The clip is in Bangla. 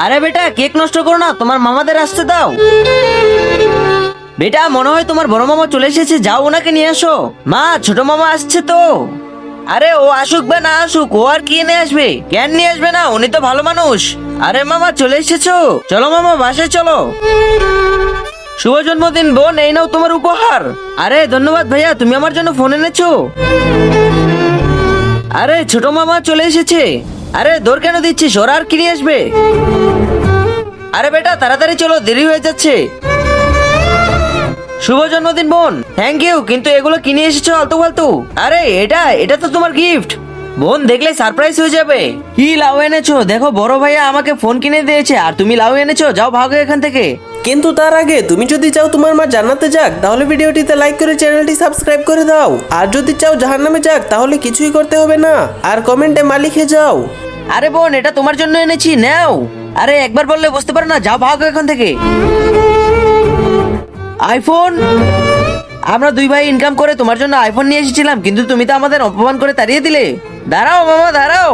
আরে বেটা কেক নষ্ট করো না, তোমার মামাদের আসতে দাও। বেটা মনে হয় তোমার বড় মামা চলে এসেছে, যাও ওনাকে নিয়ে আসো। মা ছোট মামা আসছে তো। আরে ও আসুক বা না আসুক, ও আর কি নিয়ে আসবে? কেন নিয়ে আসবে না, উনি তো ভালো মানুষ। আরে মামা চলে এসেছো, চলো মামা বাসায় চলো। শুভ জন্মদিন বোন, এই নাও তোমার উপহার। আরে ধন্যবাদ ভাইয়া, তুমি আমার জন্য ফোন এনেছো। আরে ছোট মামা চলে এসেছে। আরে দৌড় কেন দিচ্ছিস, ওরা আর কি নিয়ে আসবে? আরে বেটা তাড়াতাড়ি চলো, দেরি হয়ে যাচ্ছে। শুভ জন্মদিন বোন। থ্যাংক ইউ, কিন্তু এগুলো কিনে এসেছো আলতু ফালতু। আরে এটা এটা তো তোমার গিফট। বোন দেখলে সারপ্রাইজ হয়ে যাবে। কি লাউ এনেছো? দেখো বড় ভাইয়া আমাকে ফোন কিনে দিয়েছে আর তুমি লাউ এনেছো, যাও ভাগো এখান থেকে। কিন্তু তার আগে তুমি যদি চাও তোমার মা জান্নাতে যাক, তাহলে ভিডিওটিতে লাইক করে চ্যানেলটি সাবস্ক্রাইব করে দাও। আর যদি চাও জাহান্নামে যাক, তাহলে কিছুই করতে হবে না, আর কমেন্টে মা লিখে যাও। আরে বোন এটা তোমার জন্য এনেছি, নাও। আরে একবার বললে বুঝতে পারো না, যাও ভাগো এখান থেকে। আইফোন? আমরা দুই ভাই ইনকাম করে তোমার জন্য আইফোন নিয়ে এসেছিলাম, কিন্তু তুমি তো আমাদের অপমান করে তাড়িয়ে দিলে। দাঁড়াও মামা দাঁড়াও।